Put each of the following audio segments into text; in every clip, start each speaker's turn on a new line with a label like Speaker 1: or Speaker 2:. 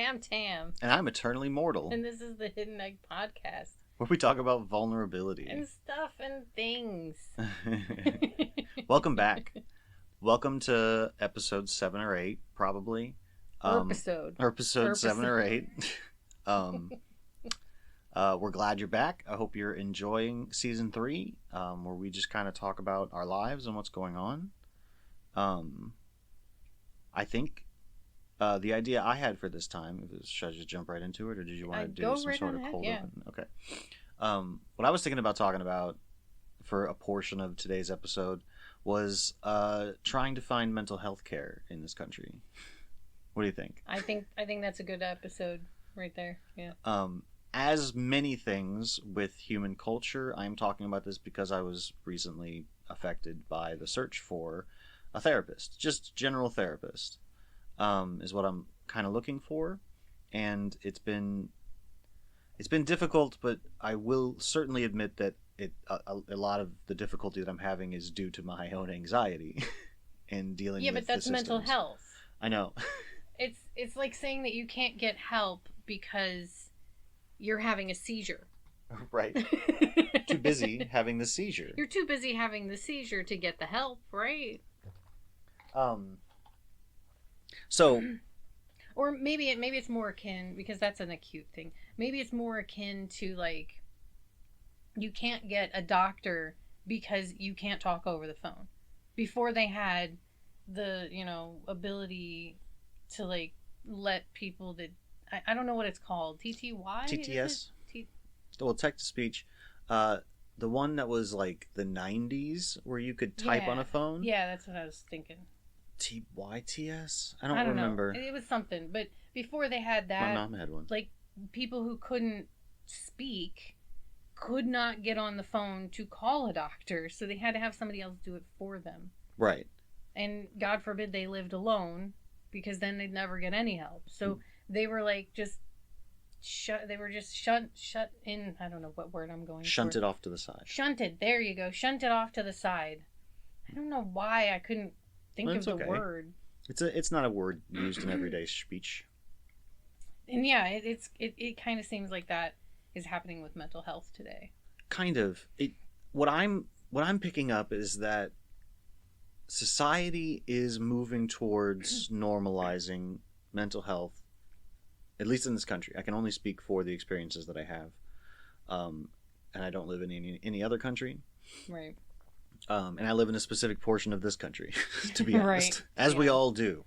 Speaker 1: I'm Tam.
Speaker 2: And I'm Eternally Mortal.
Speaker 1: And this is the Hidden Egg Podcast.
Speaker 2: Where we talk about vulnerability.
Speaker 1: And stuff and things.
Speaker 2: Welcome back. Welcome to episode 7 or 8, probably. Erpisode 7 or 8. We're glad you're back. I hope you're enjoying season 3, where we just kind of talk about our lives and what's going on. I think the idea I had for this time, should I just jump right into it, or did you want to do some
Speaker 1: right
Speaker 2: sort of
Speaker 1: ahead,
Speaker 2: cold
Speaker 1: yeah.
Speaker 2: open? Okay. What I was thinking about talking about for a portion of today's episode was trying to find mental health care in this country. What do you think?
Speaker 1: I think that's a good episode right there. Yeah.
Speaker 2: As many things with human culture, I'm talking about this because I was recently affected by the search for a therapist, just general therapist, is what I'm kind of looking for, and it's been difficult, but I will certainly admit that a lot of the difficulty that I'm having is due to my own anxiety and dealing with the systems.
Speaker 1: Yeah, but that's mental health.
Speaker 2: I know.
Speaker 1: It's like saying that you can't get help because you're having a seizure.
Speaker 2: Right. Too busy having the seizure.
Speaker 1: You're too busy having the seizure to get the help, right?
Speaker 2: So,
Speaker 1: or maybe it's more akin, because that's an acute thing. Maybe it's more akin to, like, you can't get a doctor because you can't talk over the phone. Before they had the, ability to, like, let people that I don't know what it's called. TTY?
Speaker 2: TTS. Well, text-to-speech. The one that was like the 90s where you could type on a phone.
Speaker 1: Yeah, that's what I was thinking.
Speaker 2: TYTS? I don't remember.
Speaker 1: It was something, but before they had that,
Speaker 2: my mom had one.
Speaker 1: Like, people who couldn't speak could not get on the phone to call a doctor, so they had to have somebody else do it for them.
Speaker 2: Right.
Speaker 1: And God forbid they lived alone, because then they'd never get any help. So they were like just shut in. I don't know what word I'm going for.
Speaker 2: Shunted off to the side.
Speaker 1: Shunted. There you go. Shunted off to the side. I don't know why I couldn't think of the word.
Speaker 2: It's not a word used in everyday speech.
Speaker 1: And yeah, it kind of seems like that is happening with mental health today.
Speaker 2: Kind of. What I'm picking up is that society is moving towards normalizing mental health, at least in this country. I can only speak for the experiences that I have, and I don't live in any other country.
Speaker 1: Right.
Speaker 2: And I live in a specific portion of this country, to be honest, as we all do.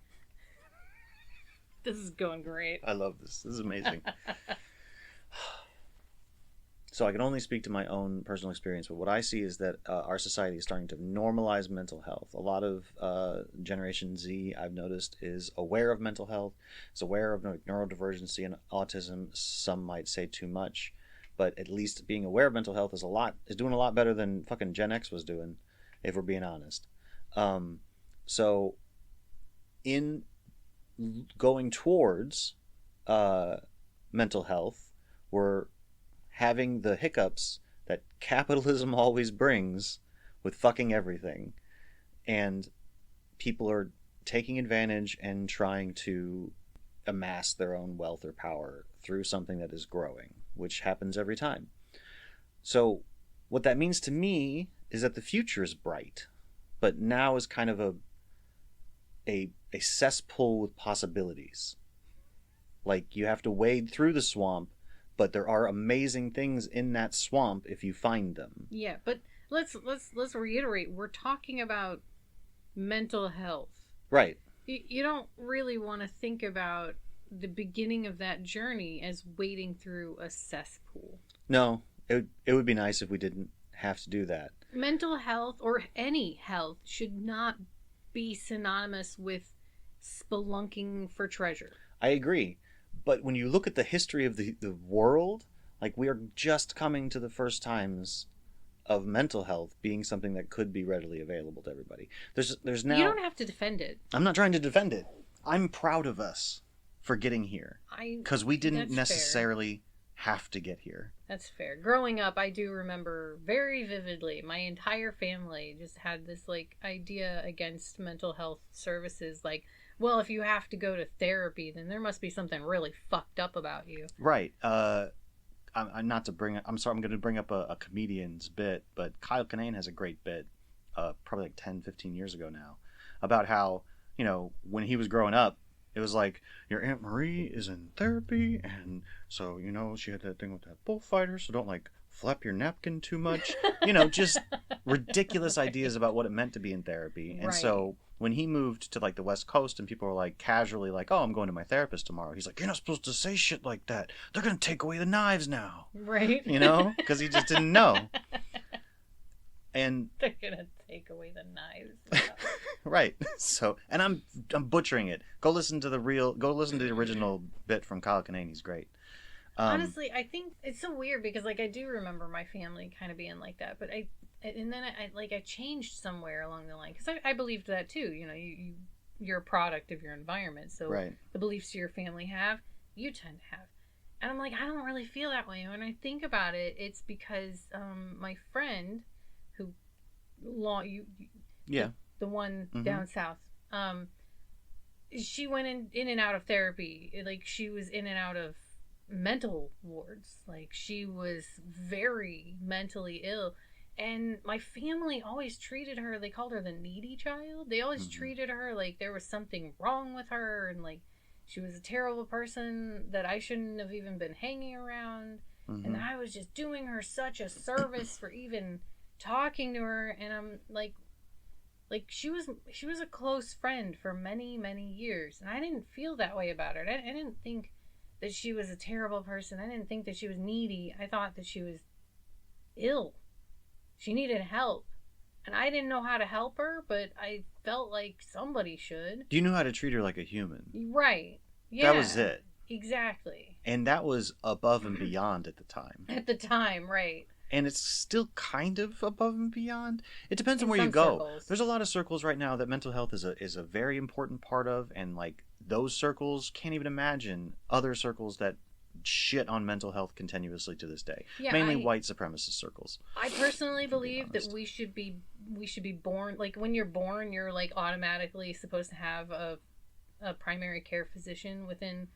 Speaker 1: This is going great.
Speaker 2: I love this. This is amazing. So I can only speak to my own personal experience, but what I see is that our society is starting to normalize mental health. A lot of Generation Z, I've noticed, is aware of mental health, is aware of neurodivergency and autism. Some might say too much, but at least being aware of mental health is doing a lot better than fucking Gen X was doing, if we're being honest. So in going towards mental health, we're having the hiccups that capitalism always brings with fucking everything, and people are taking advantage and trying to amass their own wealth or power through something that is growing, which happens every time. So what that means to me is that the future is bright, but now is kind of a cesspool with possibilities. Like, you have to wade through the swamp, but there are amazing things in that swamp if you find them.
Speaker 1: Yeah, but let's reiterate. We're talking about mental health.
Speaker 2: Right.
Speaker 1: You don't really want to think about the beginning of that journey as wading through a cesspool.
Speaker 2: No, it would be nice if we didn't have to do that.
Speaker 1: Mental health, or any health, should not be synonymous with spelunking for treasure.
Speaker 2: I agree. But when you look at the history of the world, like, we are just coming to the first times of mental health being something that could be readily available to everybody. There's now...
Speaker 1: You don't have to defend it.
Speaker 2: I'm not trying to defend it. I'm proud of us for getting here. Because we didn't necessarily have to get here.
Speaker 1: That's fair. Growing up, I do remember very vividly, my entire family just had this, like, idea against mental health services. Like, well, if you have to go to therapy, then there must be something really fucked up about you.
Speaker 2: Right. I'm not to bring. I'm sorry. I'm going to bring up a comedian's bit, but Kyle Kinane has a great bit, probably like 10, 15 years ago now, about how when he was growing up, it was like your Aunt Marie is in therapy, and so she had that thing with that bullfighter, so don't like flap your napkin too much. Just ridiculous ideas about what it meant to be in therapy, and
Speaker 1: Right.
Speaker 2: so. When he moved to like the West Coast and people were like casually like, "Oh, I'm going to my therapist tomorrow," he's like, "You're not supposed to say shit like that. They're gonna take away the knives now."
Speaker 1: Right.
Speaker 2: Because he just didn't know. And
Speaker 1: they're gonna take away the knives.
Speaker 2: right. So, and I'm butchering it. Go listen to the original bit from Kyle Kinane. He's great.
Speaker 1: Honestly, I think it's so weird because like I do remember my family kind of being like that, but I changed somewhere along the line because I believed that too. You're a product of your environment, so
Speaker 2: right.
Speaker 1: the beliefs your family have, you tend to have. And I'm like, I don't really feel that way. When I think about it, it's because my friend who the one down south, she went in and out of therapy. Like she was in and out of mental wards. Like she was very mentally ill. And my family always treated her, they called her the needy child. They always treated her like there was something wrong with her and like she was a terrible person that I shouldn't have even been hanging around. And I was just doing her such a service for even talking to her. And I'm like she was a close friend for many, many years. And I didn't feel that way about her. I didn't think that she was a terrible person. I didn't think that she was needy. I thought that she was ill. She needed help. And I didn't know how to help her, but I felt like somebody should.
Speaker 2: You knew how to treat her like a human.
Speaker 1: Right. Yeah.
Speaker 2: That was it.
Speaker 1: Exactly.
Speaker 2: And that was above and beyond at the time.
Speaker 1: At the time, right.
Speaker 2: And it's still kind of above and beyond. It depends on where you go.
Speaker 1: Circles.
Speaker 2: There's a lot of circles right now that mental health is a very important part of, and like those circles can't even imagine other circles that shit on mental health continuously to this day. Yeah, mainly white supremacist circles.
Speaker 1: I personally believe that we should be born, like when you're born, you're like automatically supposed to have a primary care physician within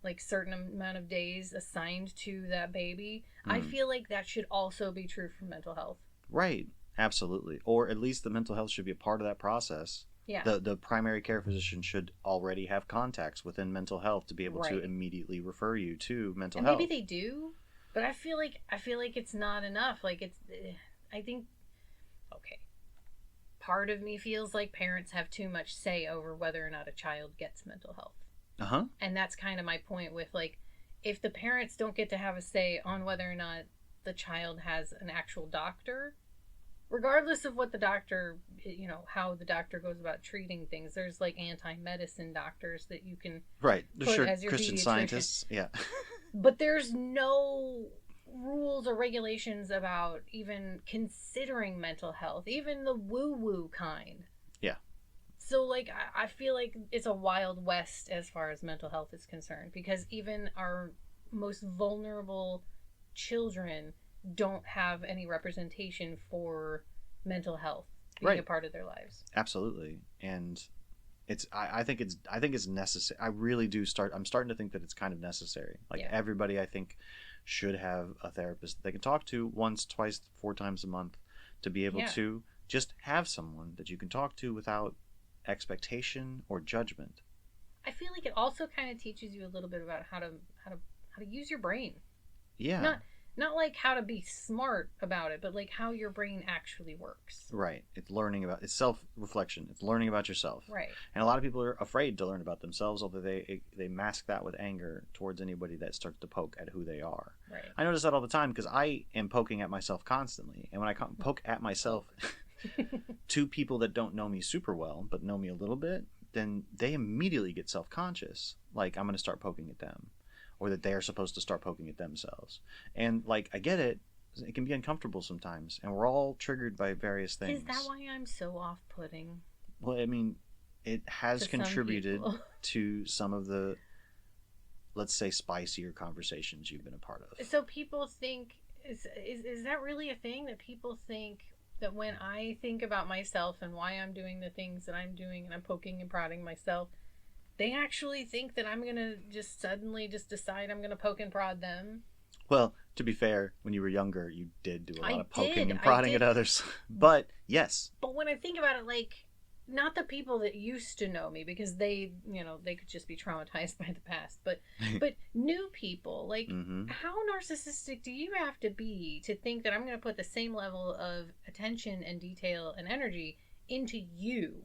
Speaker 1: like certain amount of days assigned to that baby. I feel like that should also be true for mental health.
Speaker 2: Right. Absolutely. Or at least the mental health should be a part of that process.
Speaker 1: Yeah.
Speaker 2: The primary care physician should already have contacts within mental health to be able to immediately refer you to mental health.
Speaker 1: Maybe they do, but I feel like it's not enough. Like I think part of me feels like parents have too much say over whether or not a child gets mental health. And that's kind of my point with like, if the parents don't get to have a say on whether or not the child has an actual doctor, regardless of what the doctor, how the doctor goes about treating things, there's like anti-medicine doctors that you can
Speaker 2: put
Speaker 1: as your
Speaker 2: Christian Scientists, yeah.
Speaker 1: But there's no rules or regulations about even considering mental health, even the woo-woo kind.
Speaker 2: Yeah.
Speaker 1: So like I feel like it's a wild west as far as mental health is concerned, because even our most vulnerable children don't have any representation for mental health being a part of their lives.
Speaker 2: Absolutely. And I think it's necessary. I really do I'm starting to think that it's kind of necessary. Like everybody I think should have a therapist that they can talk to once, twice, 4 times a month to be able to just have someone that you can talk to without expectation or judgment.
Speaker 1: I feel like it also kind of teaches you a little bit about how to use your brain.
Speaker 2: Yeah.
Speaker 1: Not like how to be smart about it, but like how your brain actually works.
Speaker 2: Right. It's self-reflection. It's learning about yourself.
Speaker 1: Right.
Speaker 2: And a lot of people are afraid to learn about themselves, although they mask that with anger towards anybody that starts to poke at who they are.
Speaker 1: Right.
Speaker 2: I notice that all the time because I am poking at myself constantly. And when I poke at myself to people that don't know me super well, but know me a little bit, then they immediately get self-conscious. Like, I'm going to start poking at them. Or that they're supposed to start poking at themselves. And, like, I get it. It can be uncomfortable sometimes. And we're all triggered by various things.
Speaker 1: Is that why I'm so off-putting?
Speaker 2: Well, I mean, it has contributed to some of the, let's say, spicier conversations you've been a part of.
Speaker 1: So people think, is that really a thing? That people think that when I think about myself and why I'm doing the things that I'm doing and I'm poking and prodding myself, They actually think that I'm going to just suddenly just decide I'm going to poke and prod them.
Speaker 2: Well, to be fair, when you were younger, you did do a lot of poking and
Speaker 1: I
Speaker 2: prodding
Speaker 1: did.
Speaker 2: at others. But yes,
Speaker 1: But when I think about it, like, not the people that used to know me, because they, you know, they could just be traumatized by the past, but new people, like,
Speaker 2: hmm
Speaker 1: how narcissistic do you have to be to think that I'm going to put the same level of attention and detail and energy into you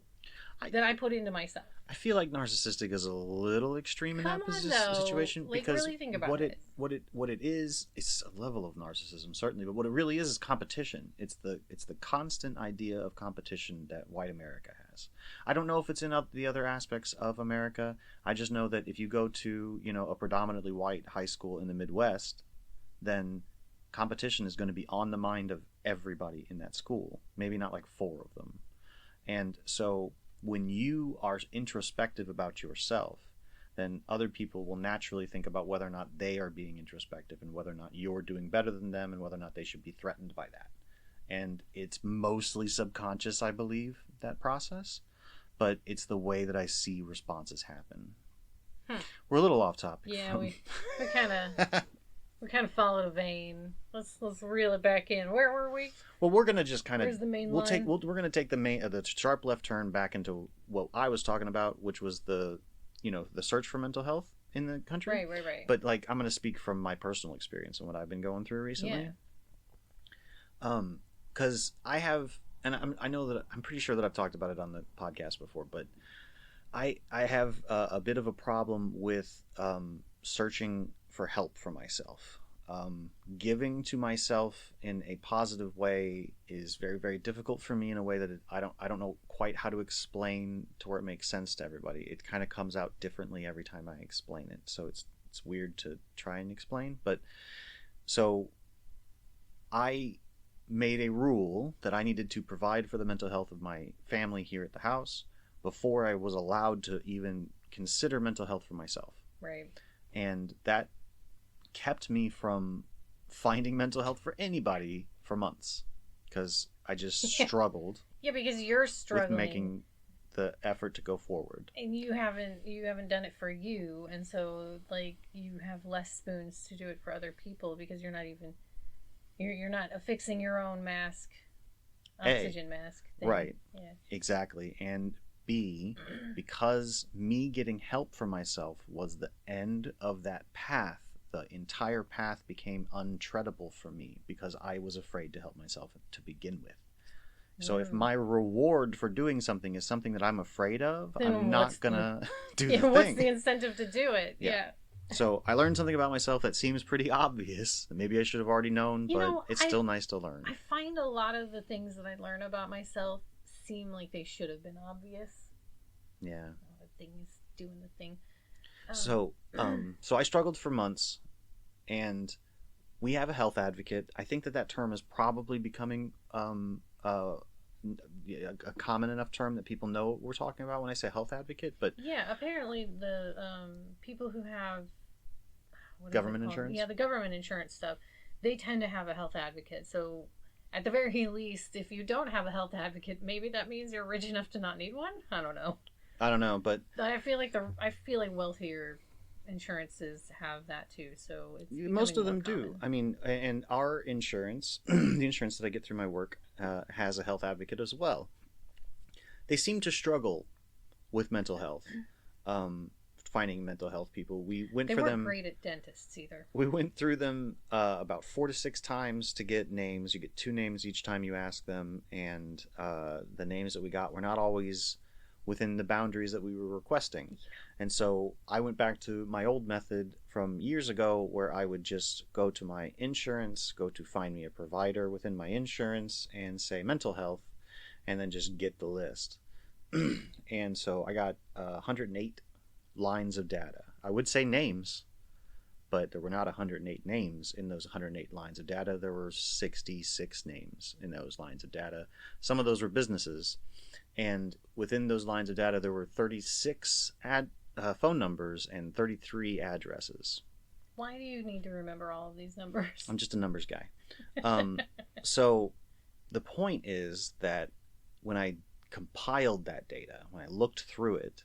Speaker 1: that I put into myself?
Speaker 2: I feel like narcissistic is a little extreme in
Speaker 1: Come
Speaker 2: that
Speaker 1: on, though.
Speaker 2: situation,
Speaker 1: Like,
Speaker 2: because
Speaker 1: really think about it.
Speaker 2: what it is, it's a level of narcissism certainly, but what it really is competition. It's the constant idea of competition that white America has. I don't know if it's in the other aspects of America. I just know that if you go to, you know, a predominantly white high school in the Midwest, then competition is going to be on the mind of everybody in that school. Maybe not like four of them. And so when you are introspective about yourself, then other people will naturally think about whether or not they are being introspective and whether or not you're doing better than them and whether or not they should be threatened by that. And it's mostly subconscious, I believe, that process, but it's the way that I see responses happen. We're a little off topic.
Speaker 1: Yeah, we kind of we kind of followed a vein. Let's reel it back in. Where were we?
Speaker 2: Well, we're gonna just kind of.
Speaker 1: Where's the main
Speaker 2: we're
Speaker 1: line?
Speaker 2: gonna take the sharp left turn back into what I was talking about, which was the search for mental health in the country.
Speaker 1: Right.
Speaker 2: But like, I'm gonna speak from my personal experience and what I've been going through recently.
Speaker 1: Yeah.
Speaker 2: Because I have, and I know that I'm pretty sure that I've talked about it on the podcast before, but I have a bit of a problem with searching for help for myself. Giving to myself in a positive way is very, very difficult for me in a way that I don't know quite how to explain to where it makes sense to everybody. It kind of comes out differently every time I explain it, so it's weird to try and explain. But so I made a rule that I needed to provide for the mental health of my family here at the house before I was allowed to even consider mental health for myself.
Speaker 1: Right.
Speaker 2: And that kept me from finding mental health for anybody for months, because I just struggled.
Speaker 1: Yeah, because you're struggling
Speaker 2: with making the effort to go forward,
Speaker 1: and you haven't done it for you, and so like you have less spoons to do it for other people because you're not affixing your own oxygen mask thing.
Speaker 2: Right.
Speaker 1: Yeah.
Speaker 2: Exactly. And B, because me getting help for myself was the end of that path, the entire path became untreadable for me because I was afraid to help myself to begin with. So if my reward for doing something is something that I'm afraid of, then I'm not gonna do the thing.
Speaker 1: What's the incentive to do it? Yeah.
Speaker 2: So I learned something about myself that seems pretty obvious. Maybe I should have already known, but it's still nice to learn.
Speaker 1: I find a lot of the things that I learn about myself seem like they should have been obvious.
Speaker 2: Yeah.
Speaker 1: The thing is doing the thing.
Speaker 2: So I struggled for months, and we have a health advocate. I think that term is probably becoming a common enough term that people know what we're talking about when I say health advocate. But
Speaker 1: yeah, apparently the people who have
Speaker 2: government insurance,
Speaker 1: the government insurance stuff, they tend to have a health advocate. So at the very least, if you don't have a health advocate, maybe that means you're rich enough to not need one. I don't know, but I feel like wealthier insurances have that too, so it's
Speaker 2: most of them
Speaker 1: do.
Speaker 2: Common. I mean, and our insurance, the insurance that I get through my work, has a health advocate as well. They seem to struggle with mental health, finding mental health people. We went
Speaker 1: they
Speaker 2: for them.
Speaker 1: They weren't great at dentists either.
Speaker 2: We went through them about 4 to 6 times to get names. You get 2 names each time you ask them, and the names that we got were not always within the boundaries that we were requesting. And so I went back to my old method from years ago, where I would just go to my insurance, go to find me a provider within my insurance and say mental health, and then just get the list. And so I got 108 lines of data. I would say names, but there were not 108 names in those 108 lines of data. There were 66 names in those lines of data. Some of those were businesses. And within those lines of data, there were 36 phone numbers and 33 addresses.
Speaker 1: Why do you need to remember all of these numbers?
Speaker 2: I'm just a numbers guy. So the point is that when I compiled that data, when I looked through it,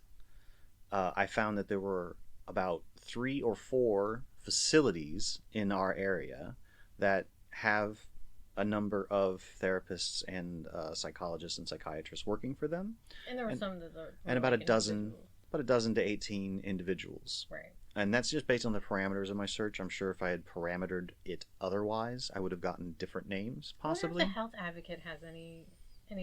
Speaker 2: I found that there were about 3 or 4 facilities in our area that have a number of therapists and psychologists and psychiatrists working for them,
Speaker 1: And there were
Speaker 2: and,
Speaker 1: some that were
Speaker 2: and
Speaker 1: like
Speaker 2: about
Speaker 1: individuals.
Speaker 2: a dozen to 18 individuals.
Speaker 1: Right.
Speaker 2: And that's just based on the parameters of my search. I'm sure if I had parametered it otherwise, I would have gotten different names,
Speaker 1: I wonder
Speaker 2: possibly.
Speaker 1: if the health advocate has any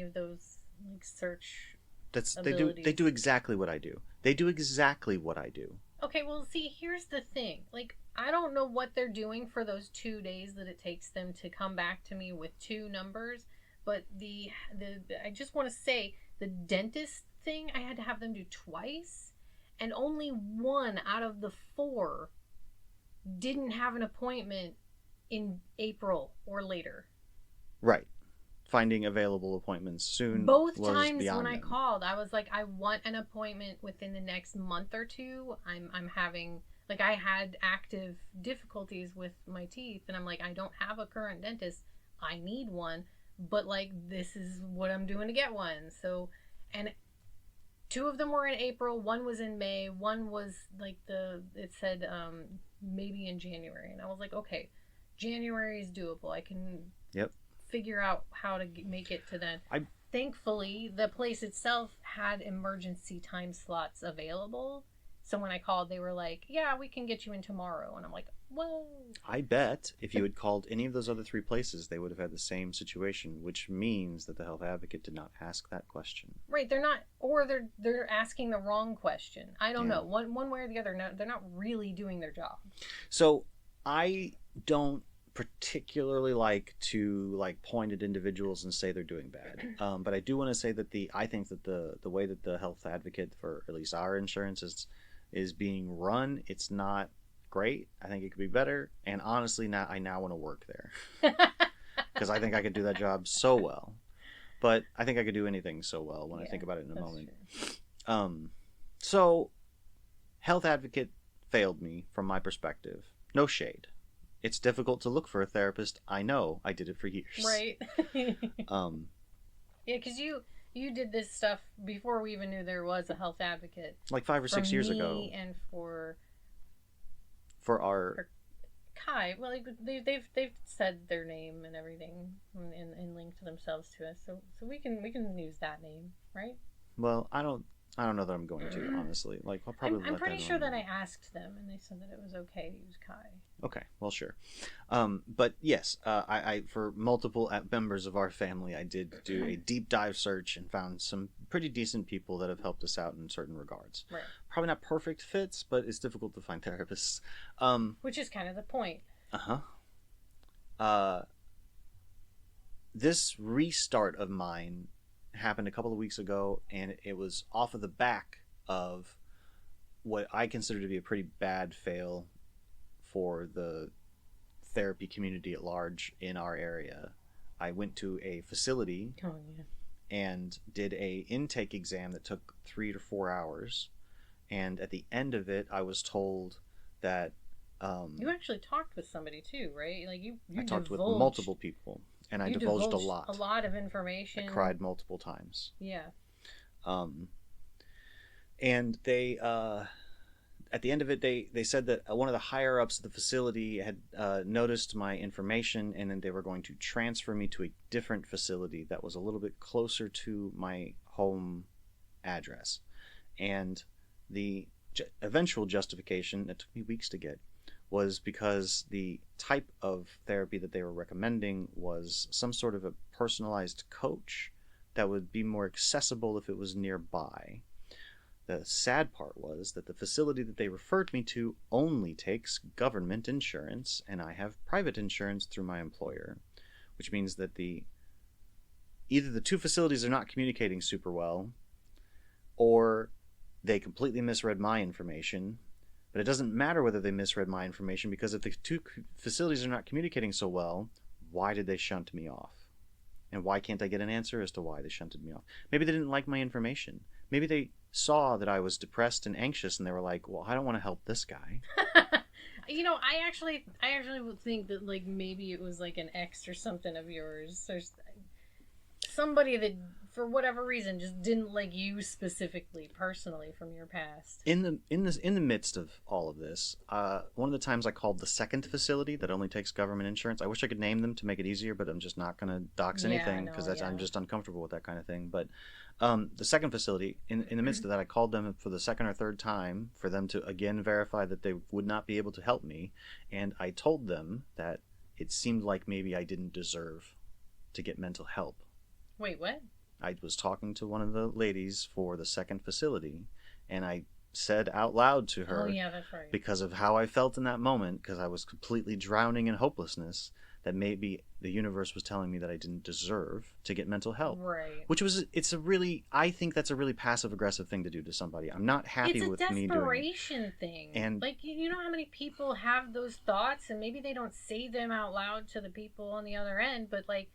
Speaker 1: of those like search
Speaker 2: They do
Speaker 1: abilities.
Speaker 2: exactly what I do. They do exactly what I do.
Speaker 1: Okay, well, see, here's the thing. Like, I don't know what they're doing for those 2 days that it takes them to come back to me with 2 numbers, but the I just want to say the dentist thing I had to have them do twice, and only one out of the 4 didn't have an appointment in April or later.
Speaker 2: Right. Finding available appointments soon.
Speaker 1: Both
Speaker 2: was
Speaker 1: times
Speaker 2: beyond
Speaker 1: when I
Speaker 2: them.
Speaker 1: called, I was like, I want an appointment within the next month or two. I'm having like I had active difficulties with my teeth, and I'm like, I don't have a current dentist. I need one, but like this is what I'm doing to get one. So, and 2 of them were in April, one was in May, one was like it said maybe in January, and I was like, okay, January is doable. I can
Speaker 2: Yep.
Speaker 1: figure out how to make it to then.
Speaker 2: I
Speaker 1: Thankfully, the place itself had emergency time slots available. So when I called, they were like, "Yeah, we can get you in tomorrow." And I'm like, "Whoa!"
Speaker 2: I bet if you had called any of those other 3 places, they would have had the same situation, which means that the health advocate did not ask that question.
Speaker 1: Right? They're not, or they're asking the wrong question. I don't
Speaker 2: Yeah.
Speaker 1: know. One way or the other. No, they're not really doing their job.
Speaker 2: So I don't particularly like to point at individuals and say they're doing bad, but I do want to say that I think that the way that the health advocate for at least our insurance is being run, it's not great. I think it could be better, and honestly, now I want to work there because I think I could do that job so well. But I think I could do anything so well when I think about it in a moment.
Speaker 1: True.
Speaker 2: So health advocate failed me from my perspective. No shade. It's difficult to look for a therapist. I know. I did it for years.
Speaker 1: Right.
Speaker 2: Um,
Speaker 1: Yeah, because you did this stuff before we even knew there was a health advocate.
Speaker 2: like 5 or 6 years ago.
Speaker 1: And for
Speaker 2: For
Speaker 1: Kai, well, like, they've said their name and everything and linked themselves to us, so we can use that name, right?
Speaker 2: well, I don't know that I'm going to, honestly. Like, I'll probably
Speaker 1: I'm
Speaker 2: let
Speaker 1: pretty
Speaker 2: that
Speaker 1: sure that
Speaker 2: alone.
Speaker 1: I asked them and they said that it was okay to use Kai.
Speaker 2: Okay, well, sure. But yes, I for multiple members of our family, I did do a deep dive search and found some pretty decent people that have helped us out in certain regards.
Speaker 1: Right.
Speaker 2: Probably not perfect fits, but it's difficult to find therapists.
Speaker 1: Which is kind of the point.
Speaker 2: This restart of mine happened a couple of weeks ago, and it was off of the back of what I consider to be a pretty bad fail for the therapy community at large in our area. I went to a facility
Speaker 1: Oh yeah.
Speaker 2: and did a intake exam that took 3 to 4 hours, and at the end of it I was told that
Speaker 1: You actually talked with somebody too, right? Like you
Speaker 2: I talked with
Speaker 1: divulged-
Speaker 2: multiple people, and I
Speaker 1: you
Speaker 2: divulged a lot.
Speaker 1: A lot of information.
Speaker 2: I cried multiple times.
Speaker 1: Yeah.
Speaker 2: And they at the end of it, they said that one of the higher ups of the facility had noticed my information, and then they were going to transfer me to a different facility that was a little bit closer to my home address. And the eventual justification that took me weeks to get was because the type of therapy that they were recommending was some sort of a personalized coach that would be more accessible if it was nearby. The sad part was that the facility that they referred me to only takes government insurance, and I have private insurance through my employer, which means that either the 2 facilities are not communicating super well, or they completely misread my information. But it doesn't matter whether they misread my information, because if the 2 facilities are not communicating so well, why did they shunt me off? And why can't I get an answer as to why they shunted me off? Maybe they didn't like my information. Maybe they saw that I was depressed and anxious, and they were like, well, I don't want to help this guy.
Speaker 1: I actually would think that like maybe it was like an ex or something of yours, or somebody that for whatever reason, just didn't like you specifically, personally, from your past.
Speaker 2: In the midst of all of this, one of the times I called the second facility that only takes government insurance. I wish I could name them to make it easier, but I'm just not going to dox anything because I'm just uncomfortable with that kind of thing. But the second facility, in the midst of that, I called them for the second or third time for them to again verify that they would not be able to help me, and I told them that it seemed like maybe I didn't deserve to get mental help.
Speaker 1: Wait, what?
Speaker 2: I was talking to one of the ladies for the second facility, and I said out loud to her,
Speaker 1: oh, yeah, that's right,
Speaker 2: because of how I felt in that moment, because I was completely drowning in hopelessness, that maybe the universe was telling me that I didn't deserve to get mental help.
Speaker 1: Right.
Speaker 2: I think that's a really passive-aggressive thing to do to somebody. I'm not happy with me doing it.
Speaker 1: It's a desperation thing. And like, you know how many people have those thoughts, and maybe they don't say them out loud to the people on the other end, but like,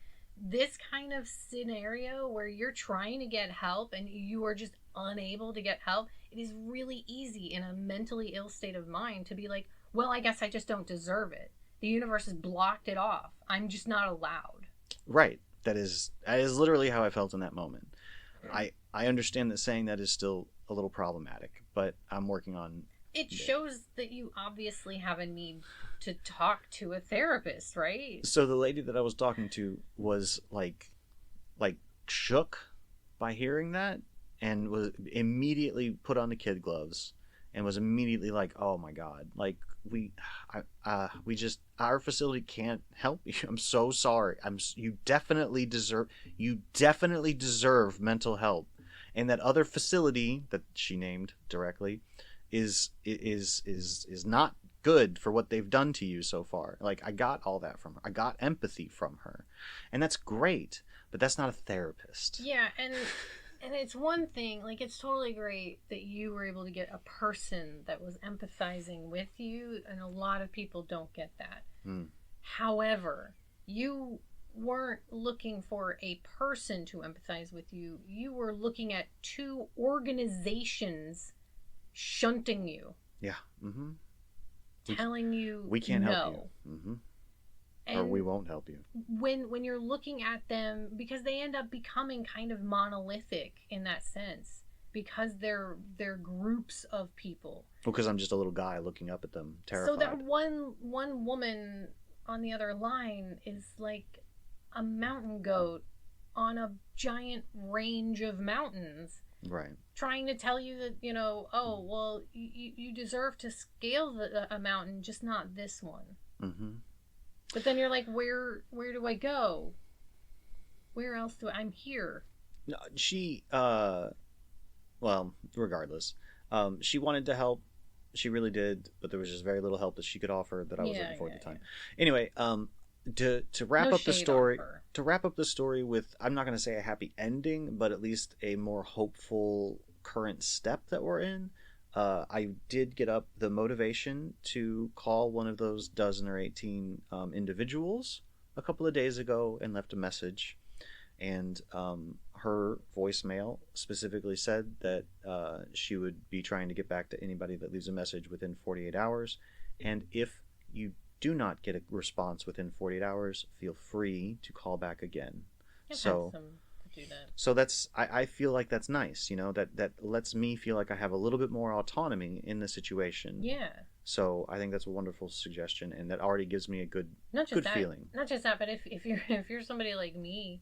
Speaker 1: this kind of scenario where you're trying to get help and you are just unable to get help, it is really easy in a mentally ill state of mind to be like, well, I guess I just don't deserve it. The universe has blocked it off. I'm just not allowed.
Speaker 2: Right. That is literally how I felt in that moment. I understand that saying that is still a little problematic, but I'm working on
Speaker 1: it. Shows that you obviously have a need to talk to a therapist, right?
Speaker 2: So the lady that I was talking to was like shook by hearing that, and was immediately put on the kid gloves and was immediately like, oh my God, like our facility can't help you. I'm so sorry. You definitely deserve mental help. And that other facility that she named directly is not good for what they've done to you so far. Like, I got all that from her. I got empathy from her. And that's great, but that's not a therapist.
Speaker 1: Yeah, and it's one thing, like, it's totally great that you were able to get a person that was empathizing with you, and a lot of people don't get that. However, you weren't looking for a person to empathize with you. You were looking at two organizations shunting you.
Speaker 2: Yeah. Mm-hmm.
Speaker 1: Telling you
Speaker 2: we can't
Speaker 1: no.
Speaker 2: help you. Mm-hmm. Or we won't help you.
Speaker 1: When you're looking at them, because they end up becoming kind of monolithic in that sense, because they're groups of people.
Speaker 2: Well, because I'm just a little guy looking up at them, terrified.
Speaker 1: So that one woman on the other line is like a mountain goat on a giant range of mountains.
Speaker 2: Right.
Speaker 1: Trying to tell you that, oh, well, you deserve to scale a mountain, just not this one. Mm-hmm. But then you're like, where do I go? Where else I'm here?
Speaker 2: No, she, well, regardless, she wanted to help. She really did, but there was just very little help that she could offer that I was looking for at the time. Yeah. Anyway, to wrap up the story, with, I'm not going to say a happy ending, but at least a more hopeful current step that we're in. I did get up the motivation to call one of those 12 or 18 individuals a couple of days ago and left a message. And her voicemail specifically said that she would be trying to get back to anybody that leaves a message within 48 hours. And if you do not get a response within 48 hours, feel free to call back again.
Speaker 1: So do that.
Speaker 2: So that's, I feel like that's nice, that lets me feel like I have a little bit more autonomy in the situation.
Speaker 1: Yeah.
Speaker 2: So I think that's a wonderful suggestion, and that already gives me a good feeling.
Speaker 1: Not just that, but if you're somebody like me,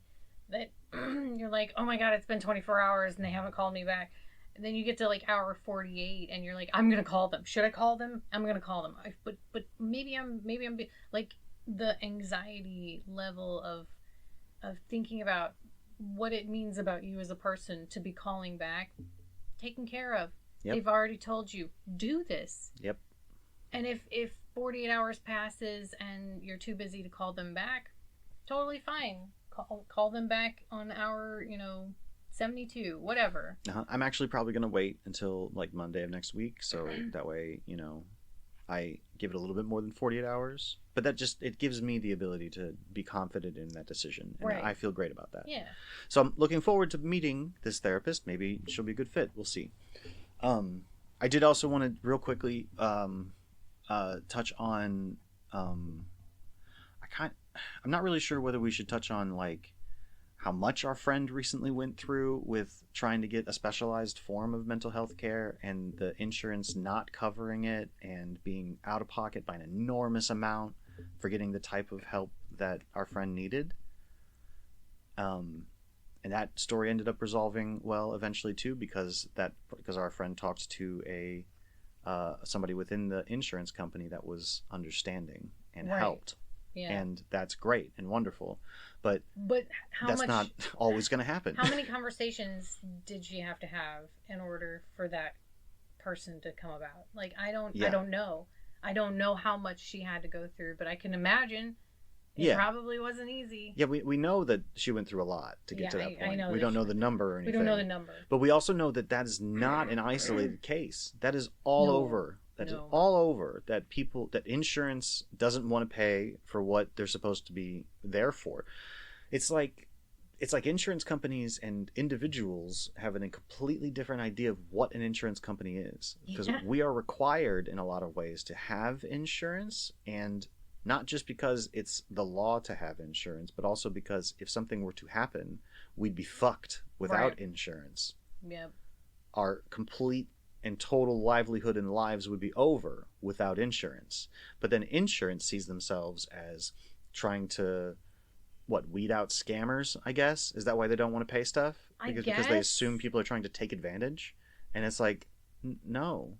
Speaker 1: that you're like, oh my God, it's been 24 hours and they haven't called me back. And then you get to like hour 48 and you're like, I'm going to call them. Should I call them? I'm going to call them. But maybe I'm like, the anxiety level of thinking about what it means about you as a person to be calling back, taken care of. Yep. They've already told you, do this.
Speaker 2: Yep.
Speaker 1: And if 48 hours passes and you're too busy to call them back, totally fine. Call them back on hour, 72, whatever.
Speaker 2: I'm actually probably going to wait until like Monday of next week. So that way, I give it a little bit more than 48 hours. But it gives me the ability to be confident in that decision. And right. I feel great about that.
Speaker 1: Yeah.
Speaker 2: So I'm looking forward to meeting this therapist. Maybe she'll be a good fit. We'll see. I did also want to real quickly touch on I'm not really sure whether we should touch on like how much our friend recently went through with trying to get a specialized form of mental health care and the insurance not covering it and being out of pocket by an enormous amount for getting the type of help that our friend needed. And that story ended up resolving well eventually too, because our friend talked to a somebody within the insurance company that was understanding and
Speaker 1: Right.
Speaker 2: helped.
Speaker 1: Yeah.
Speaker 2: And that's great and wonderful, but
Speaker 1: how
Speaker 2: that's
Speaker 1: much?
Speaker 2: not always going to happen.
Speaker 1: How many conversations did she have to have in order for that person to come about? Like, I don't know. I don't know how much she had to go through, but I can imagine it probably wasn't easy.
Speaker 2: Yeah, we know that she went through a lot to get to that point. We don't know the number or anything.
Speaker 1: We don't know the number.
Speaker 2: But we also know that that is not an isolated case. That is all over. That is all over. That insurance doesn't want to pay for what they're supposed to be there for. It's like insurance companies and individuals have a completely different idea of what an insurance company is. Because we are required in a lot of ways to have insurance, and not just because it's the law to have insurance, but also because if something were to happen, we'd be fucked without insurance.
Speaker 1: Yep.
Speaker 2: Our complete and total livelihood and lives would be over without insurance. But then insurance sees themselves as trying to weed out scammers, I guess? Is that why they don't want to pay stuff? Because they assume people are trying to take advantage? And it's like, no.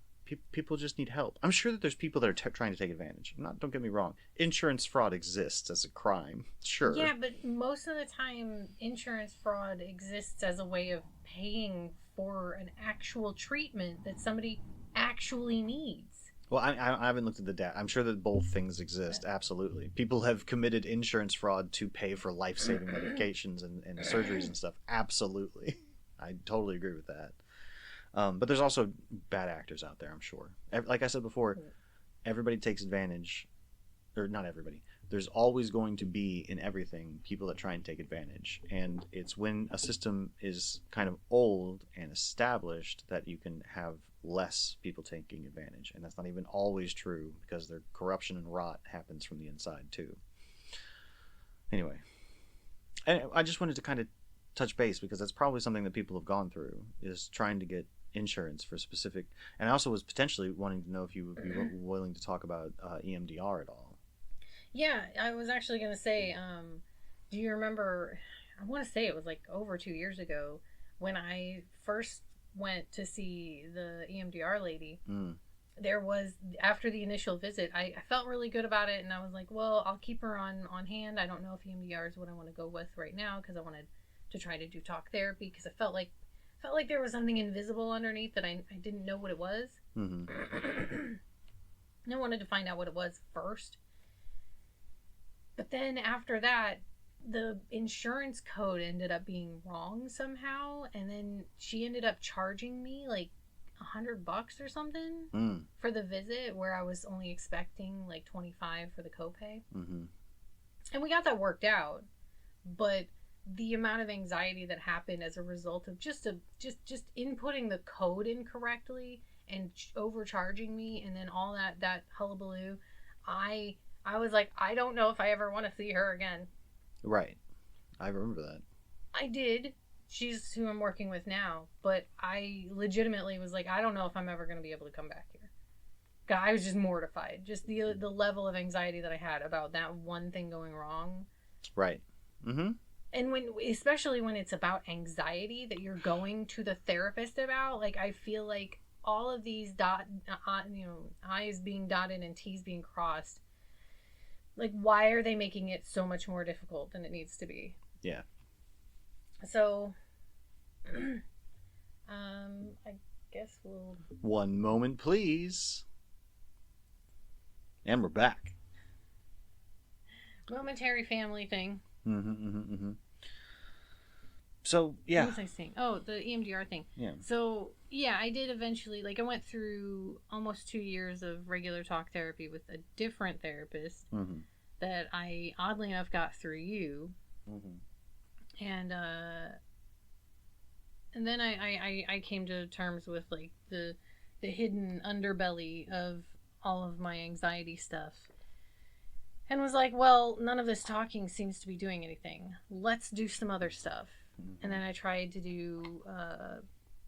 Speaker 2: People just need help. I'm sure that there's people that are trying to take advantage. Don't get me wrong. Insurance fraud exists as a crime. Sure.
Speaker 1: Yeah, but most of the time, insurance fraud exists as a way of paying for an actual treatment that somebody actually needs.
Speaker 2: Well, I haven't looked at the data. I'm sure that both things exist. Absolutely. People have committed insurance fraud to pay for life-saving medications and surgeries and stuff. Absolutely. I totally agree with that. But there's also bad actors out there, I'm sure. Like I said before, everybody takes advantage. Or not everybody. There's always going to be, in everything, people that try and take advantage. And it's when a system is kind of old and established that you can have less people taking advantage. And that's not even always true, because their corruption and rot happens from the inside too. Anyway, I just wanted to kind of touch base, because that's probably something that people have gone through, is trying to get insurance for specific. And I also was potentially wanting to know if you would be willing to talk about EMDR at all.
Speaker 1: Yeah, I was actually going to say, do you remember, I want to say it was like over 2 years ago, when I first went to see the EMDR lady. There was, after the initial visit, I felt really good about it, and I was like, well, I'll keep her on hand. I don't know if EMDR is what I want to go with right now, because I wanted to try to do talk therapy, because I felt like there was something invisible underneath that I didn't know what it was. Mm-hmm. And I wanted to find out what it was first. But then after that, the insurance code ended up being wrong somehow, and then she ended up charging me like $100 or something for the visit, where I was only expecting like $25 for the copay. Mm-hmm. And we got that worked out, but the amount of anxiety that happened as a result of just inputting the code incorrectly and overcharging me, and then all that hullabaloo, I was like, I don't know if I ever want to see her again. Right.
Speaker 2: I remember that.
Speaker 1: I did. She's who I'm working with now. But I legitimately was like, I don't know if I'm ever going to be able to come back here. I was just mortified. Just the level of anxiety that I had about that one thing going wrong.
Speaker 2: Right. Mm-hmm.
Speaker 1: And especially when it's about anxiety that you're going to the therapist about, like, I feel like all of these I's being dotted and T's being crossed, like, why are they making it so much more difficult than it needs to be?
Speaker 2: Yeah.
Speaker 1: So, I guess we'll...
Speaker 2: One moment, please. And we're back.
Speaker 1: Momentary family thing.
Speaker 2: So, yeah.
Speaker 1: What was I saying? Oh, the EMDR thing.
Speaker 2: Yeah.
Speaker 1: So, yeah, I did eventually, like, I went through almost 2 years of regular talk therapy with a different therapist that I, oddly enough, got through you. And then I came to terms with, like, the hidden underbelly of all of my anxiety stuff. and was like, well, none of this talking seems to be doing anything. Let's do some other stuff. And then I tried to do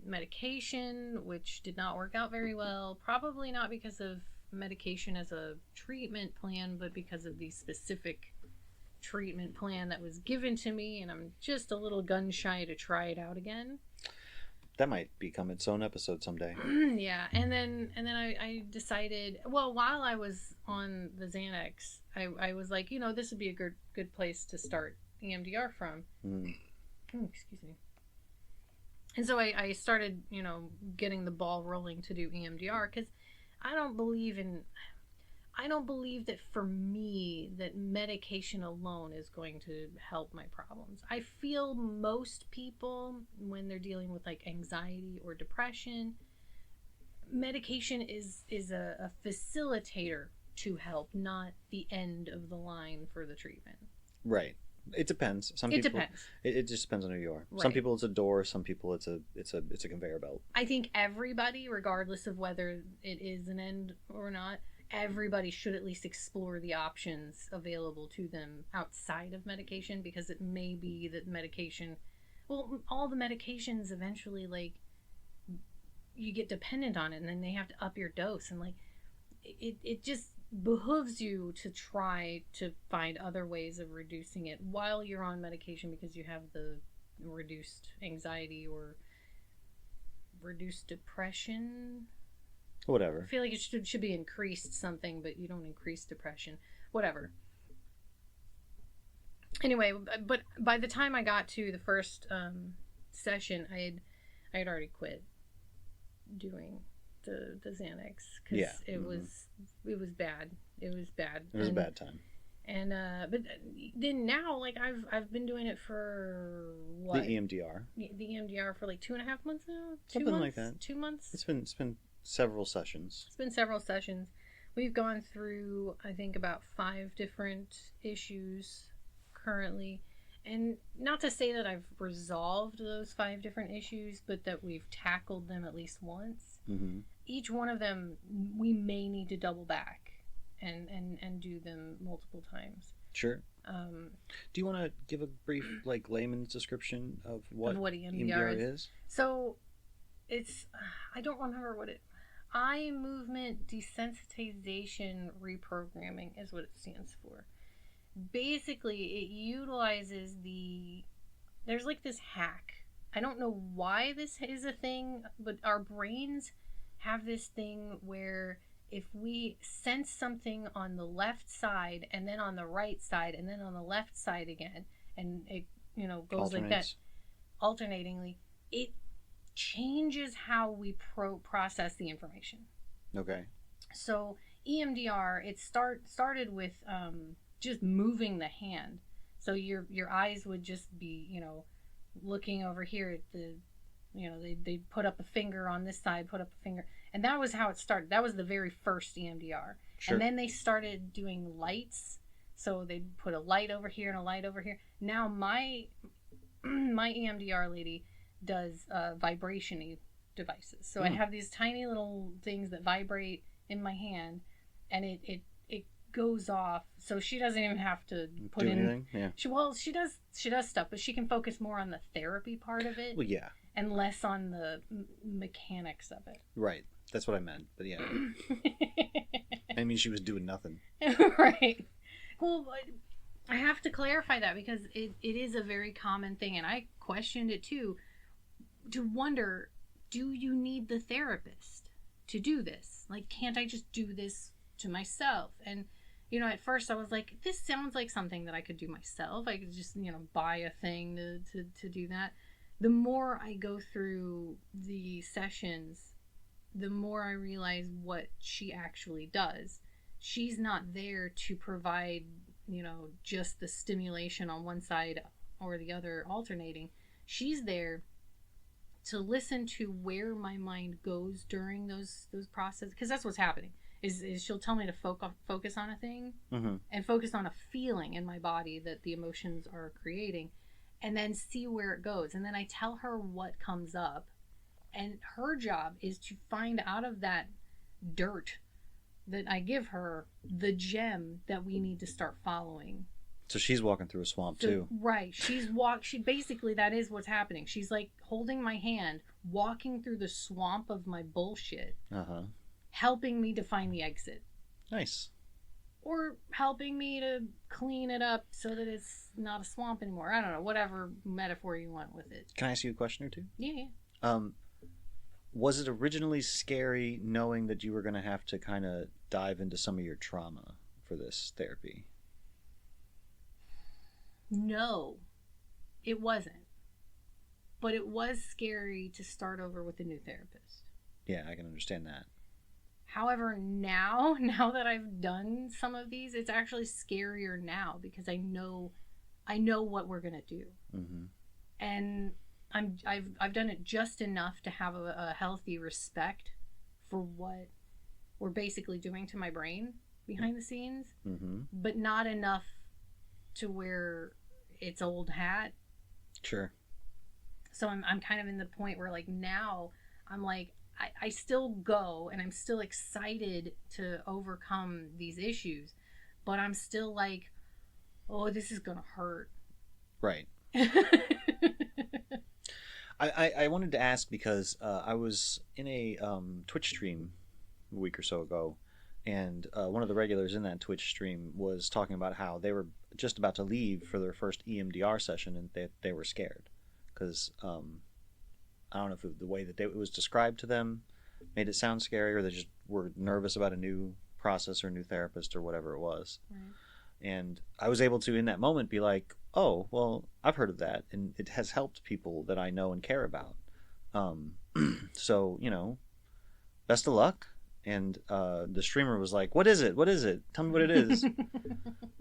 Speaker 1: medication, which did not work out very well. Probably not because of medication as a treatment plan, but because of the specific treatment plan that was given to me. And I'm just a little gun shy to try it out again.
Speaker 2: That might become its own episode someday.
Speaker 1: Yeah, and then I decided, well, while I was on the Xanax, I was like, this would be a good place to start EMDR from. Excuse me. And so I started, getting the ball rolling to do EMDR, because I don't believe that for me that medication alone is going to help my problems. I feel most people, when they're dealing with like anxiety or depression, medication is a facilitator to help, not the end of the line for the treatment.
Speaker 2: Right. It depends. It depends. It just depends on who you are. Right. Some people it's a door. Some people it's a conveyor belt.
Speaker 1: I think everybody, regardless of whether it is an end or not, everybody should at least explore the options available to them outside of medication, because it may be that medication, well, all the medications eventually, like, you get dependent on it, and then they have to up your dose, and like it just behooves you to try to find other ways of reducing it while you're on medication, because you have the reduced anxiety or reduced depression.
Speaker 2: Whatever.
Speaker 1: I feel like it should be increased something, but you don't increase depression. Whatever. Anyway, but by the time I got to the first session, I had already quit doing the Xanax, because it was bad. It was bad.
Speaker 2: It was a bad time.
Speaker 1: And but then now, like, I've been doing it for what?
Speaker 2: The EMDR.
Speaker 1: The EMDR for like 2.5 months now.
Speaker 2: Something like that.
Speaker 1: 2 months.
Speaker 2: It's been several sessions.
Speaker 1: It's been several sessions. We've gone through, I think, about 5 different issues currently. And not to say that I've resolved those 5 different issues, but that we've tackled them at least once.
Speaker 2: Mm-hmm.
Speaker 1: Each one of them, we may need to double back and do them multiple times.
Speaker 2: Sure. Do you want to give a brief, like, layman's description of what EMDR is?
Speaker 1: So, it's, I don't remember what eye movement desensitization reprogramming is what it stands for. Basically, it utilizes there's like this hack. I don't know why this is a thing, but our brains have this thing where if we sense something on the left side and then on the right side and then on the left side again, and it goes like that alternatingly, it changes how we process the information.
Speaker 2: Okay.
Speaker 1: So EMDR, it started with just moving the hand. So your eyes would just be, looking over here at the, they put up a finger on this side, put up a finger. And that was how it started. That was the very first EMDR. Sure. And then they started doing lights. So they'd put a light over here and a light over here. Now my EMDR lady does vibration-y devices. So I have these tiny little things that vibrate in my hand, and it goes off. So she doesn't even have to put in anything. Yeah. She does stuff, but she can focus more on the therapy part of it.
Speaker 2: Well, yeah. And
Speaker 1: less on the mechanics of it.
Speaker 2: Right. That's what I meant. But yeah. I mean, she was doing nothing.
Speaker 1: Right. Well, I have to clarify that, because it is a very common thing, and I questioned it too, to wonder, do you need the therapist to do this? Like, can't I just do this to myself? And at first I was like, this sounds like something that I could do myself. I could just buy a thing to do that. The more I go through the sessions, the more I realize what she actually does. She's not there to provide just the stimulation on one side or the other alternating. She's there to listen to where my mind goes during those processes, because that's what's happening. Is she'll tell me to focus on a thing, mm-hmm. and focus on a feeling in my body that the emotions are creating, and then see where it goes. And then I tell her what comes up, and her job is to find out of that dirt that I give her the gem that we need to start following.
Speaker 2: So she's walking through a swamp too.
Speaker 1: Right. She basically, that is what's happening. She's like holding my hand, walking through the swamp of my bullshit, helping me to find the exit.
Speaker 2: Nice.
Speaker 1: Or helping me to clean it up so that it's not a swamp anymore. I don't know, whatever metaphor you want with it.
Speaker 2: Can I ask you a question or two?
Speaker 1: Yeah.
Speaker 2: Was it originally scary knowing that you were going to have to kind of dive into some of your trauma for this therapy?
Speaker 1: No, it wasn't. But it was scary to start over with a new therapist.
Speaker 2: Yeah, I can understand that.
Speaker 1: However, now that I've done some of these, it's actually scarier now because I know what we're gonna do, and I've done it just enough to have a healthy respect for what we're basically doing to my brain behind the scenes, but not enough to where it's old hat.
Speaker 2: Sure.
Speaker 1: So I'm kind of in the point where like now I'm like I still go and I'm still excited to overcome these issues, but I'm still like, oh, this is gonna hurt.
Speaker 2: Right. I wanted to ask because I was in a Twitch stream a week or so ago, and one of the regulars in that Twitch stream was talking about how they were just about to leave for their first EMDR session, and they were scared because I don't know if the way that it was described to them made it sound scary, or they just were nervous about a new process or new therapist or whatever it was. Right. And I was able to, in that moment, be like, oh, well, I've heard of that, and it has helped people that I know and care about. So, best of luck. And the streamer was like, what is it? What is it? Tell me what it is.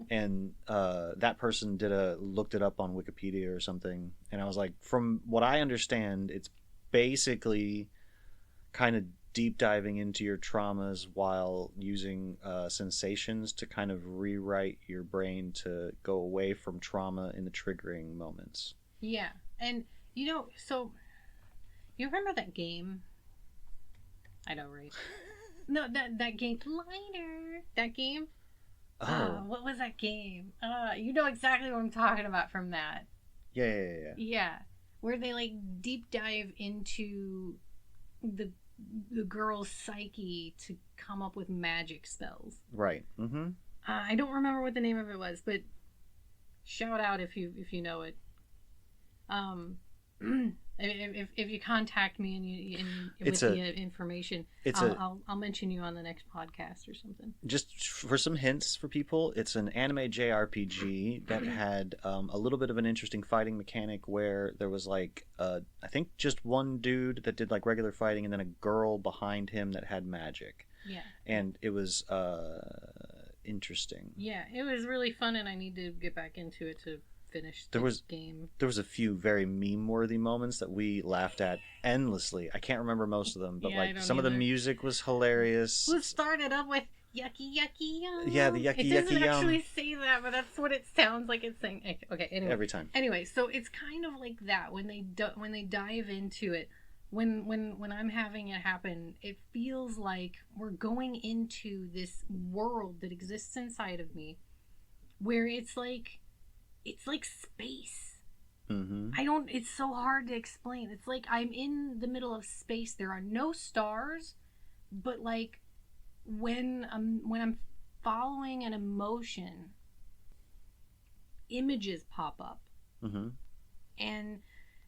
Speaker 2: And that person looked it up on Wikipedia or something. And I was like, from what I understand, it's basically kind of deep diving into your traumas while using sensations to kind of rewrite your brain to go away from trauma in the triggering moments.
Speaker 1: Yeah. And, so you remember that game? I know, right? No, that game. Lighter. That game?
Speaker 2: Oh.
Speaker 1: What was that game? You know exactly what I'm talking about from that.
Speaker 2: Yeah.
Speaker 1: Yeah. Where they like deep dive into the girl's psyche to come up with magic spells.
Speaker 2: Right. Mm-hmm.
Speaker 1: I don't remember what the name of it was, but shout out if you know it. If you contact me with the information, I'll mention you on the next podcast or something.
Speaker 2: Just for some hints for people, it's an anime JRPG that had a little bit of an interesting fighting mechanic where there was like I think just one dude that did like regular fighting and then a girl behind him that had magic.
Speaker 1: Yeah. And
Speaker 2: it was interesting.
Speaker 1: Yeah, it was really fun, and I need to get back into it to finish the game. There
Speaker 2: was a few very meme-worthy moments that we laughed at endlessly. I can't remember most of them, but some of the music was hilarious.
Speaker 1: We'll start it up with yucky yucky yum.
Speaker 2: Yeah, the yucky yucky yum.
Speaker 1: It doesn't actually say that, but that's what it sounds like it's saying. Okay, anyway.
Speaker 2: Every time.
Speaker 1: Anyway, so it's kind of like that when they dive into it. When I'm having it happen, it feels like we're going into this world that exists inside of me, where it's like space.
Speaker 2: Mm-hmm.
Speaker 1: It's so hard to explain. It's like I'm in the middle of space. There are no stars, but like when I'm following an emotion, images pop up.
Speaker 2: Mm-hmm.
Speaker 1: And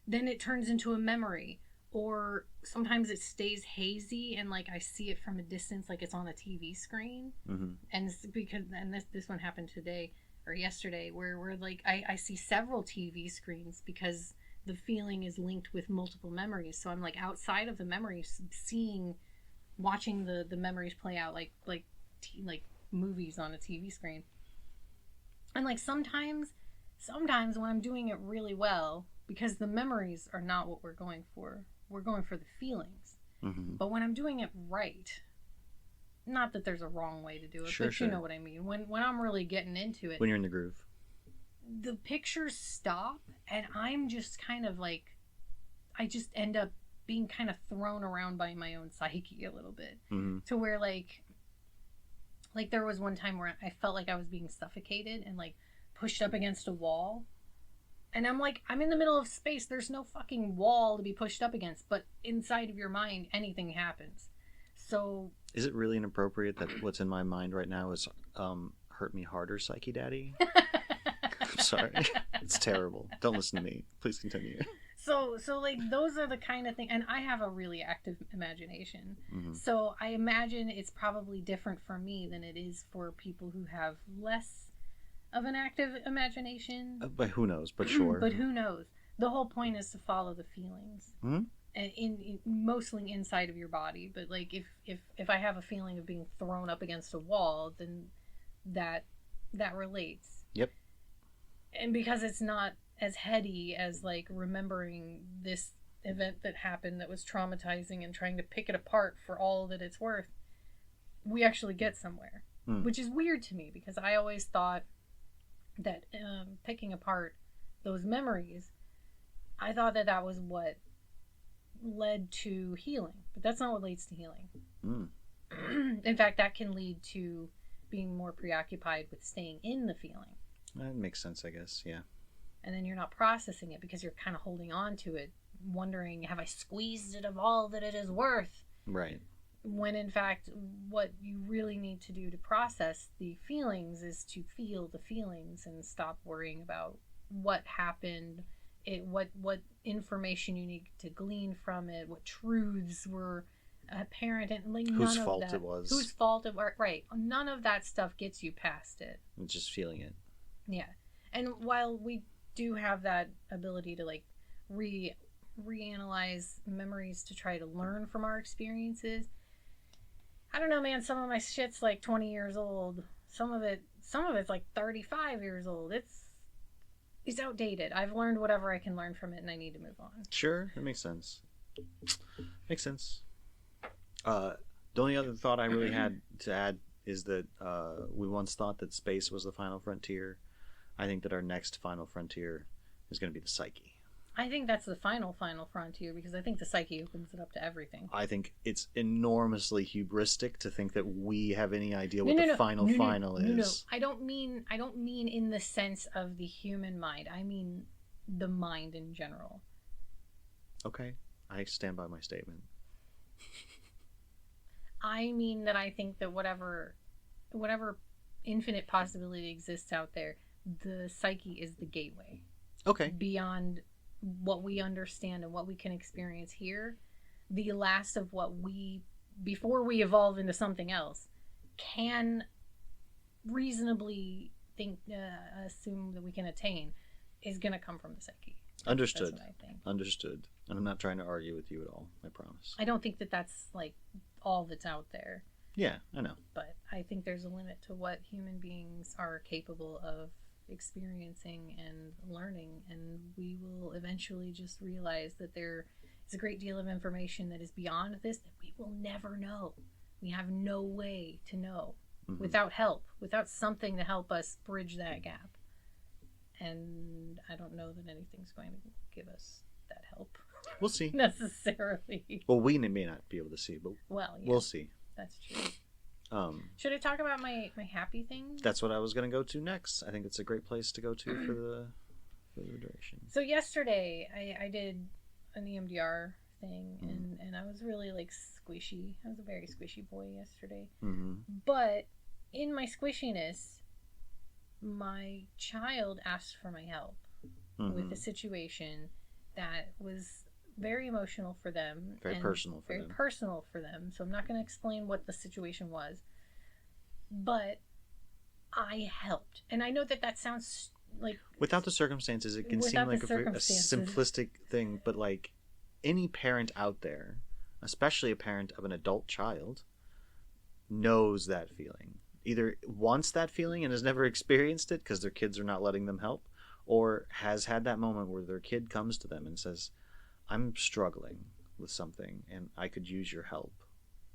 Speaker 1: then it turns into a memory, or sometimes it stays hazy and like I see it from a distance, like it's on a TV screen.
Speaker 2: Mm-hmm.
Speaker 1: And this one happened today or yesterday, where like I see several TV screens because the feeling is linked with multiple memories. So I'm like outside of the memories, watching the memories play out like movies on a TV screen. And like sometimes when I'm doing it really well, because the memories are not what we're going for the feelings.
Speaker 2: Mm-hmm.
Speaker 1: But when I'm doing it right, not that there's a wrong way to do it,
Speaker 2: sure.
Speaker 1: You know what I mean. When I'm really getting into it,
Speaker 2: when you're in the groove,
Speaker 1: the pictures stop, and I'm just kind of like, I just end up being kind of thrown around by my own psyche a little bit,
Speaker 2: mm-hmm.
Speaker 1: to where like Like there was one time where I felt like I was being suffocated and like pushed up against a wall. And I'm like, I'm in the middle of space. There's no fucking wall to be pushed up against. But inside of your mind, anything happens. So...
Speaker 2: Is it really inappropriate that what's in my mind right now is hurt me harder, Psyche Daddy? I'm sorry. It's terrible. Don't listen to me. Please continue.
Speaker 1: So like, those are the kind of things... And I have a really active imagination.
Speaker 2: Mm-hmm.
Speaker 1: So I imagine it's probably different for me than it is for people who have less of an active imagination.
Speaker 2: But who knows? But sure.
Speaker 1: But who knows? The whole point is to follow the feelings.
Speaker 2: Mm-hmm.
Speaker 1: In mostly inside of your body. But like if I have a feeling of being thrown up against a wall, then that relates.
Speaker 2: Yep.
Speaker 1: And because it's not as heady as like remembering this event that happened that was traumatizing and trying to pick it apart for all that it's worth, we actually get somewhere. Which is weird to me because I always thought that picking apart those memories, I thought that was what led to healing, but that's not what leads to healing. In fact, that can lead to being more preoccupied with staying in the feeling.
Speaker 2: That makes sense, I guess. Yeah.
Speaker 1: And then you're not processing it because you're kind of holding on to it, wondering, have I squeezed it of all that it is worth?
Speaker 2: Right.
Speaker 1: When in fact, what you really need to do to process the feelings is to feel the feelings and stop worrying about what happened, what information you need to glean from it, what truths were apparent, and like
Speaker 2: whose fault it was.
Speaker 1: Whose fault it was, right. None of that stuff gets you past it.
Speaker 2: Just feeling it.
Speaker 1: Yeah. And while we do have that ability to like reanalyze memories to try to learn from our experiences, I don't know, man, some of my shit's like 20 years old. Some of it's like 35 years old. It's outdated. I've learned whatever I can learn from it, and I need to move on.
Speaker 2: Sure, that makes sense. Makes sense. The only other thought I really had to add is that we once thought that space was the final frontier. I think that our next final frontier is going to be the psyche.
Speaker 1: I think that's the final frontier because I think the psyche opens it up to everything.
Speaker 2: I think it's enormously hubristic to think that we have any idea what the final is.
Speaker 1: No. I don't mean in the sense of the human mind. I mean the mind in general.
Speaker 2: Okay. I stand by my statement.
Speaker 1: I mean that I think that whatever infinite possibility exists out there, the psyche is the gateway.
Speaker 2: Okay.
Speaker 1: Beyond what we understand and what we can experience here, the last of what we, before we evolve into something else, can reasonably assume that we can attain is going to come from the psyche.
Speaker 2: Understood.
Speaker 1: That's what I think.
Speaker 2: Understood. And I'm not trying to argue with you at all, I promise.
Speaker 1: I don't think that that's like all that's out there.
Speaker 2: Yeah, I know.
Speaker 1: But I think there's a limit to what human beings are capable of experiencing and learning, and we will eventually just realize that there is a great deal of information that is beyond this that we will never know. We have no way to know without help, without something to help us bridge that gap. And I don't know that anything's going to give us that help.
Speaker 2: We'll see.
Speaker 1: Necessarily.
Speaker 2: Well, we may not be able to see, but we'll see.
Speaker 1: That's true. Should I talk about my happy thing?
Speaker 2: That's what I was going to go to next. I think it's a great place to go to for the duration.
Speaker 1: So yesterday, I did an EMDR thing, and I was really like squishy. I was a very squishy boy yesterday. But in my squishiness, my child asked for my help with a situation that was very emotional for them.
Speaker 2: Very personal for them.
Speaker 1: So I'm not going to explain what the situation was. But I helped. And I know that sounds like...
Speaker 2: Without the circumstances, it can seem like a simplistic thing. But like any parent out there, especially a parent of an adult child, knows that feeling. Either wants that feeling and has never experienced it because their kids are not letting them help, or has had that moment where their kid comes to them and says, I'm struggling with something and I could use your help.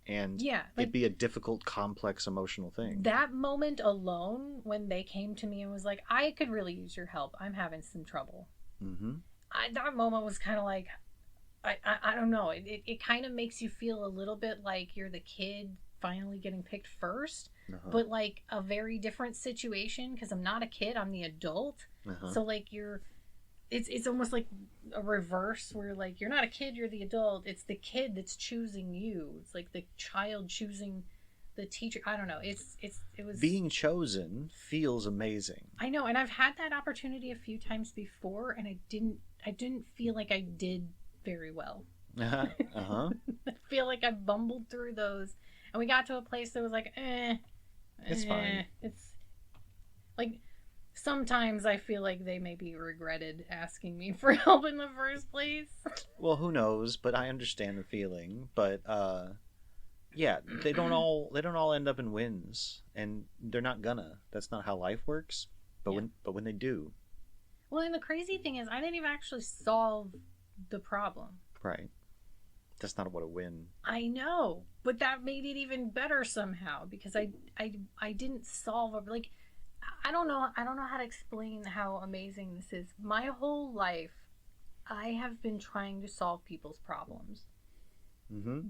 Speaker 2: And it'd be a difficult, complex, emotional thing. That
Speaker 1: moment alone, when they came to me and was like, I could really use your help. I'm having some trouble. That moment was kind of like, I don't know. It kind of makes you feel a little bit like you're the kid finally getting picked first. but like a very different situation because I'm not a kid, I'm the adult. So like it's almost like a reverse where like you're not a kid, you're the adult. It's the kid that's choosing you. It's like the child choosing the teacher. I don't know. It was
Speaker 2: being chosen feels amazing.
Speaker 1: I know, and I've had that opportunity a few times before, and I didn't feel like I did very well. I feel like I bumbled through those, and we got to a place that was like,
Speaker 2: it's fine.
Speaker 1: It's like sometimes I feel like they maybe regretted asking me for help in the first place.
Speaker 2: Well, who knows? But I understand the feeling. But yeah, they don't all end up in wins, and they're not gonna. That's not how life works. But when they do.
Speaker 1: Well, and the crazy thing is, I didn't even actually solve the problem.
Speaker 2: Right. That's not what a win.
Speaker 1: I know, but that made it even better somehow because I didn't solve it. Like, I don't know how to explain how amazing this is. My whole life, I have been trying to solve people's problems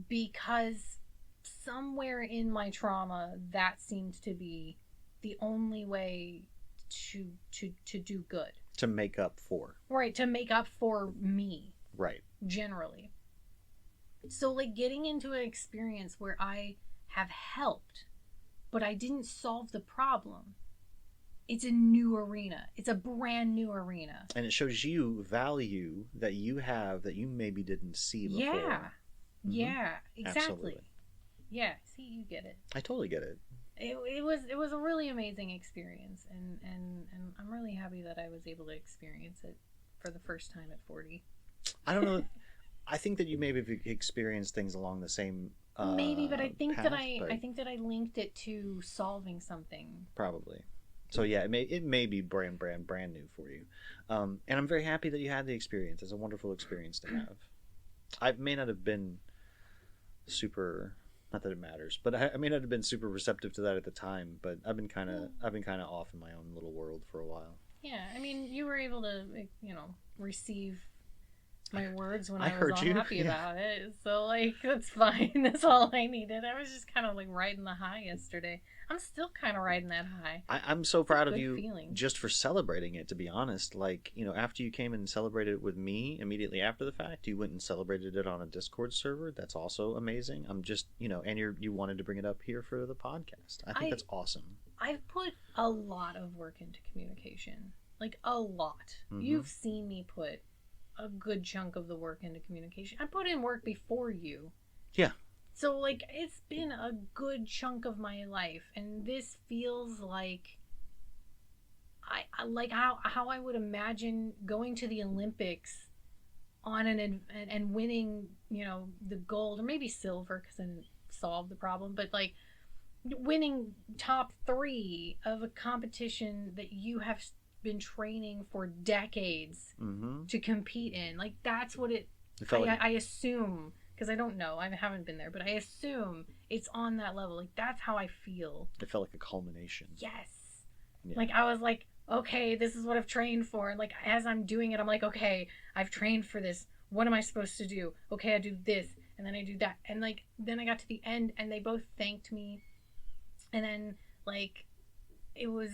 Speaker 1: because somewhere in my trauma, that seemed to be the only way to do good.
Speaker 2: To make up for.
Speaker 1: Right, to make up for me.
Speaker 2: Right.
Speaker 1: Generally. So, like, getting into an experience where I have helped, but I didn't solve the problem. It's a new arena. It's a brand new arena.
Speaker 2: And it shows you value that you have that you maybe didn't see before.
Speaker 1: Yeah. Yeah, exactly.
Speaker 2: Absolutely.
Speaker 1: Yeah, see, you get it.
Speaker 2: I totally get it.
Speaker 1: It was a really amazing experience, and I'm really happy that I was able to experience it for the first time at 40.
Speaker 2: I don't know. I think that you maybe have experienced things along the same
Speaker 1: maybe, but I think
Speaker 2: path,
Speaker 1: that I linked it to solving something.
Speaker 2: Probably. So yeah, it may be brand new for you, and I'm very happy that you had the experience. It's a wonderful experience to have. I may not have been super, not that it matters, but I may not have been super receptive to that at the time. But I've been kind of off in my own little world for a while.
Speaker 1: Yeah, I mean, you were able to, receive my words when I was unhappy about it. So, like, that's fine. That's all I needed. I was just kind of, like, riding the high yesterday. I'm still kind of riding that high.
Speaker 2: I'm so proud of you just for celebrating it, to be honest. Like, after you came and celebrated it with me immediately after the fact, you went and celebrated it on a Discord server. That's also amazing. I'm just, and you wanted to bring it up here for the podcast. I think that's awesome.
Speaker 1: I've put a lot of work into communication. Like, a lot. You've seen me put a good chunk of the work into communication. I put in work before you.
Speaker 2: Yeah.
Speaker 1: So, like, it's been a good chunk of my life, and this feels like I like how I would imagine going to the Olympics on and winning, the gold or maybe silver because I didn't solve the problem, but like winning top 3 of a competition that you have been training for decades to compete in. Like, that's what I assume, because I don't know, I haven't been there, but I assume it's on that level. Like, that's how I feel.
Speaker 2: It felt like a culmination.
Speaker 1: Yes.
Speaker 2: Yeah.
Speaker 1: Like, I was like, okay, this is what I've trained for. And like, as I'm doing it, I'm like, okay, I've trained for this. What am I supposed to do? Okay, I do this, and then I do that. And like, then I got to the end, and they both thanked me. And then, like, it was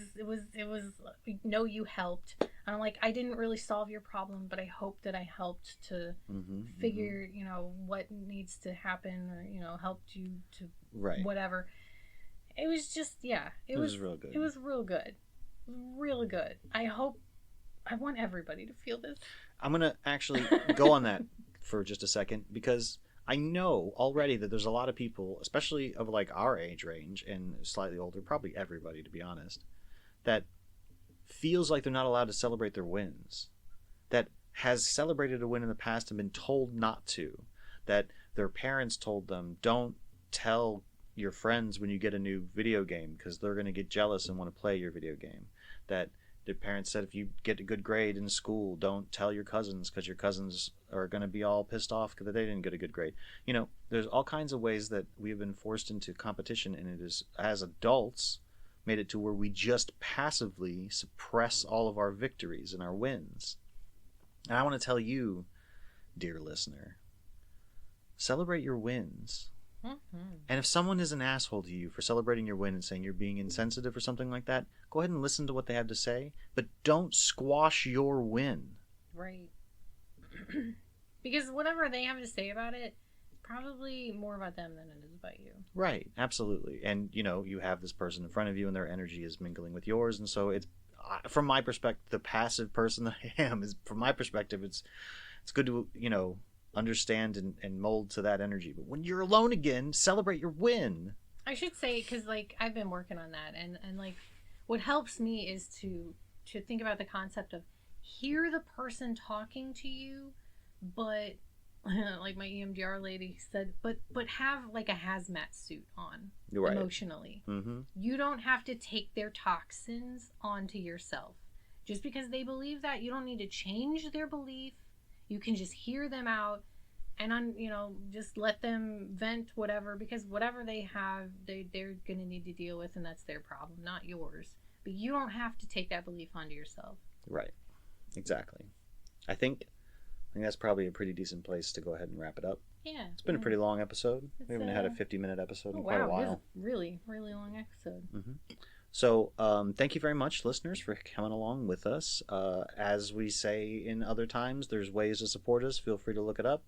Speaker 1: no, you helped. And I'm like, I didn't really solve your problem, but I hope that I helped to figure, what needs to happen, or, helped you to whatever. It was just, it was real good. It was real good. Really good. I want everybody to feel this.
Speaker 2: I'm going to actually go on that for just a second, because I know already that there's a lot of people, especially of like our age range and slightly older, probably everybody to be honest, that feels like they're not allowed to celebrate their wins, that has celebrated a win in the past and been told not to, that their parents told them, don't tell your friends when you get a new video game because they're going to get jealous and want to play your video game, that their parents said if you get a good grade in school, don't tell your cousins because your cousins are going to be all pissed off because they didn't get a good grade. There's all kinds of ways that we have been forced into competition, and it is, as adults, made it to where we just passively suppress all of our victories and our wins. And I want to tell you, dear listener, celebrate your wins.
Speaker 1: Mm-hmm.
Speaker 2: And if someone is an asshole to you for celebrating your win and saying you're being insensitive or something like that, go ahead and listen to what they have to say, but don't squash your win.
Speaker 1: Right. Because whatever they have to say about it, it's probably more about them than it is about you.
Speaker 2: Right, absolutely. And, you have this person in front of you and their energy is mingling with yours. And so it's, from my perspective, the passive person that I am, is from my perspective, it's good to, understand and mold to that energy. But when you're alone again, celebrate your win.
Speaker 1: I should say, because, like, I've been working on that. And like, what helps me is to think about the concept of hear the person talking to you, but like my EMDR lady said, but have like a hazmat suit on. Right. Emotionally. Mm-hmm. You don't have to take their toxins onto yourself. Just because they believe that, you don't need to change their belief. You can just hear them out and just let them vent whatever, because whatever they have, they're going to need to deal with, and that's their problem, not yours. But you don't have to take that belief onto yourself.
Speaker 2: Right. Exactly. I think that's probably a pretty decent place to go ahead and wrap it up.
Speaker 1: Yeah.
Speaker 2: It's been a pretty long episode. We haven't had a 50-minute episode in quite a while.
Speaker 1: It's a really, really long episode.
Speaker 2: Mm-hmm. So thank you very much, listeners, for coming along with us. As we say in other times, there's ways to support us. Feel free to look it up.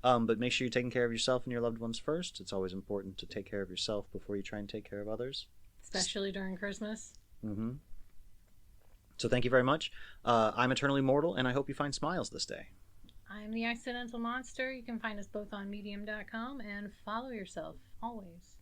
Speaker 2: But make sure you're taking care of yourself and your loved ones first. It's always important to take care of yourself before you try and take care of others.
Speaker 1: Especially during Christmas.
Speaker 2: Mm-hmm. So thank you very much. I'm Eternally Mortal, and I hope you find smiles this day.
Speaker 1: I'm the Accidental Monster. You can find us both on medium.com, and follow yourself always.